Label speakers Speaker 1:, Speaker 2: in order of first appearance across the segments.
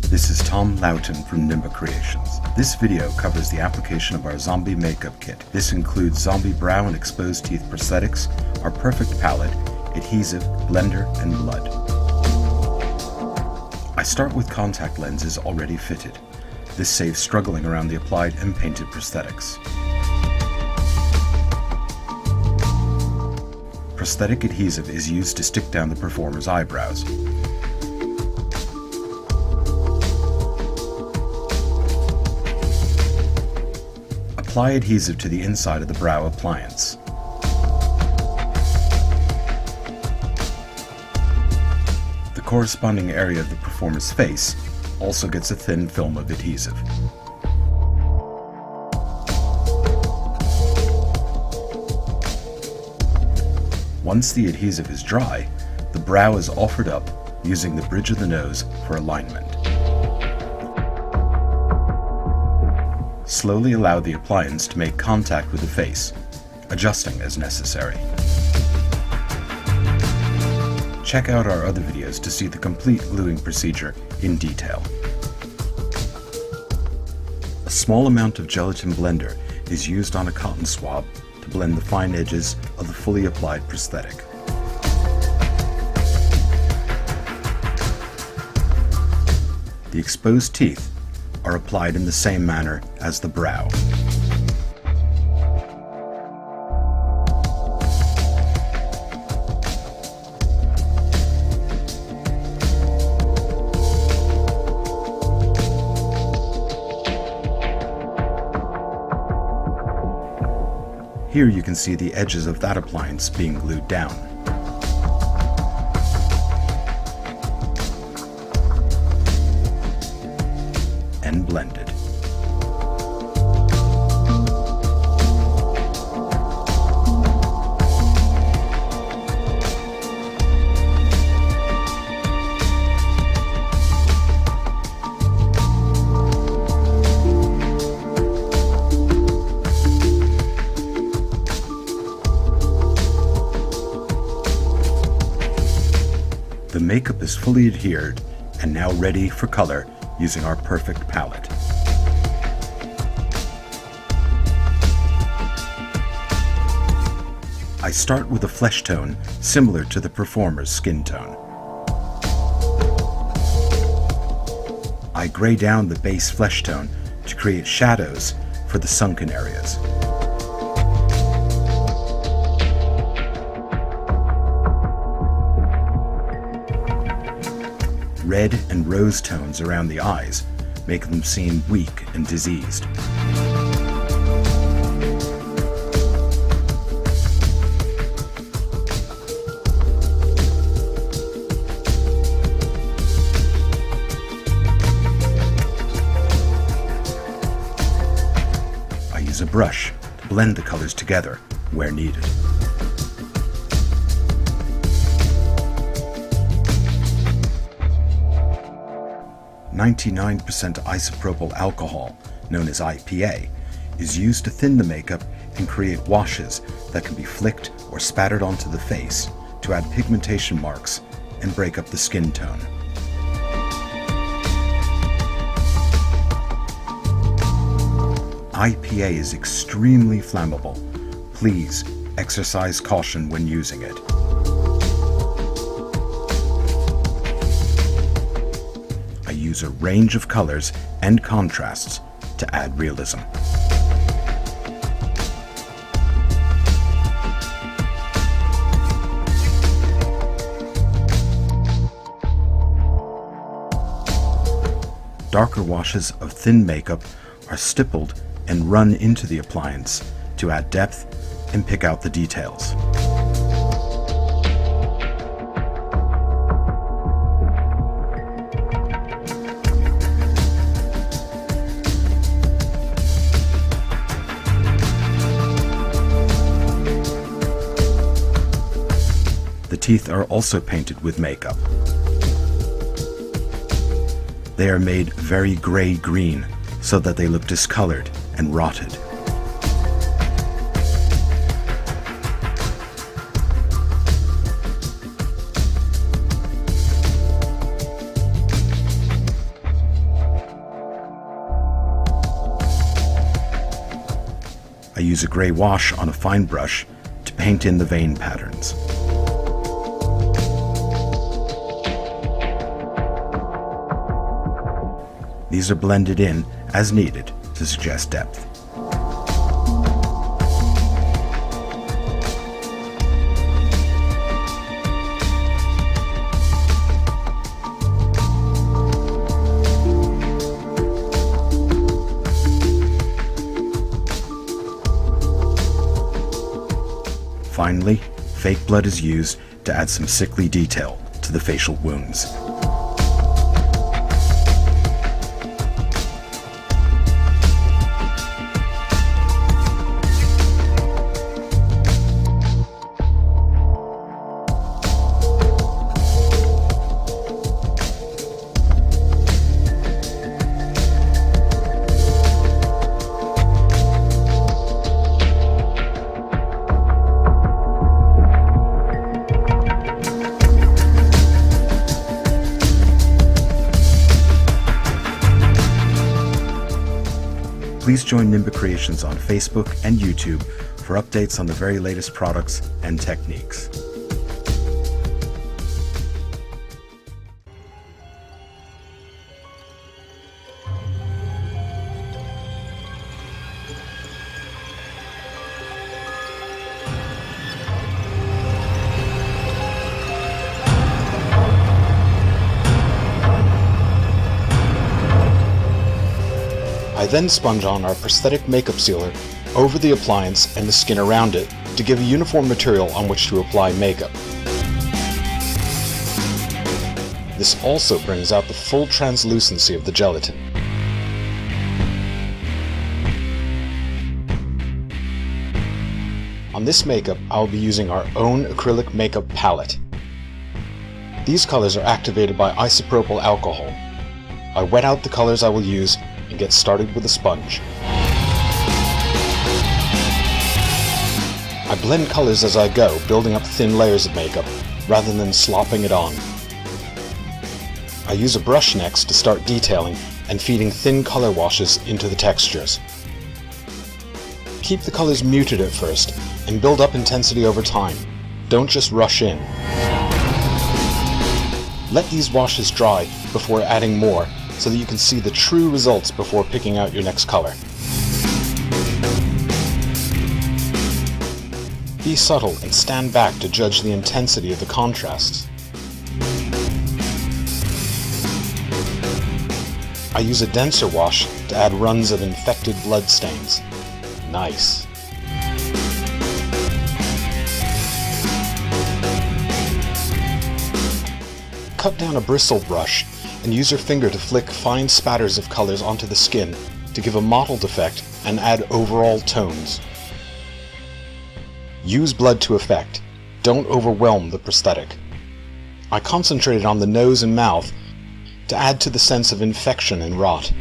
Speaker 1: This is Tom Loughton from Нимбакреэйшn. This video covers the application of our zombie makeup kit. This includes zombie brow and exposed teeth prosthetics, our perfect palette, adhesive, blender, and blood. I start with contact lenses already fitted. This saves struggling around the applied and painted prosthetics. Prosthetic adhesive is used to stick down the performer's eyebrows. Apply adhesive to the inside of the brow appliance. The corresponding area of the performer's face also gets a thin film of adhesive. Once the adhesive is dry, the brow is offered up using the bridge of the nose for alignment. Slowly allow the appliance to make contact with the face, adjusting as necessary. Check out our other videos to see the complete gluing procedure in detail. A small amount of gelatin blender is used on a cotton swab to blend the fine edges of the fully applied prosthetic. The exposed teeth are applied in the same manner as the brow. Here you can see the edges of that appliance being glued down. And blended. The makeup is fully adhered and now ready for color using our perfect palette. I start with a flesh tone similar to the performer's skin tone. I gray down the base flesh tone to create shadows for the sunken areas. Red and rose tones around the eyes make them seem weak and diseased. I use a brush to blend the colors together where needed. .99% isopropyl alcohol, known as IPA, is used to thin the makeup and create washes that can be flicked or spattered onto the face to add pigmentation marks and break up the skin tone. IPA is extremely flammable. Please exercise caution when using it. Use a range of colors and contrasts to add realism. Darker washes of thin makeup are stippled and run into the appliance to add depth and pick out the details. The teeth are also painted with makeup. They are made very gray-green so that they look discolored and rotted. I use a grey wash on a fine brush to paint in the vein patterns. These are blended in as needed to suggest depth. Finally, fake blood is used to add some sickly detail to the facial wounds. Please join Нимбакреэйшн on Facebook and YouTube for updates on the very latest products and techniques. I then sponge on our prosthetic makeup sealer over the appliance and the skin around it to give a uniform material on which to apply makeup. This also brings out the full translucency of the gelatin. On this makeup, I'll be using our own acrylic makeup palette. These colors are activated by isopropyl alcohol. I wet out the colors I will use and get started with a sponge. I blend colors as I go, building up thin layers of makeup, rather than slopping it on. I use a brush next to start detailing and feeding thin color washes into the textures. Keep the colors muted at first, and build up intensity over time. Don't just rush in. Let these washes dry before adding more, so that you can see the true results before picking out your next color. Be subtle and stand back to judge the intensity of the contrasts. I use a denser wash to add runs of infected blood stains. Nice. Cut down a bristle brush and use your finger to flick fine spatters of colors onto the skin to give a mottled effect and add overall tones. Use blood to effect. Don't overwhelm the prosthetic. I concentrated on the nose and mouth to add to the sense of infection and rot.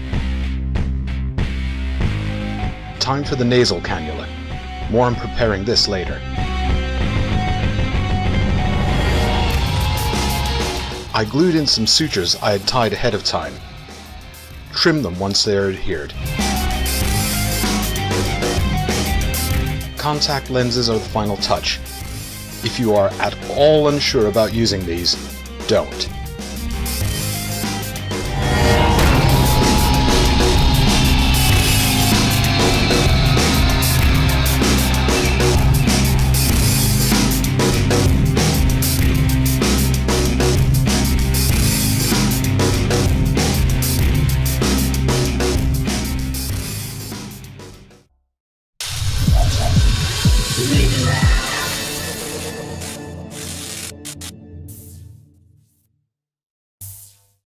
Speaker 1: Time for the nasal cannula. More on preparing this later. I glued in some sutures I had tied ahead of time. Trim them once they are adhered. Contact lenses are the final touch. If you are at all unsure about using these, don't.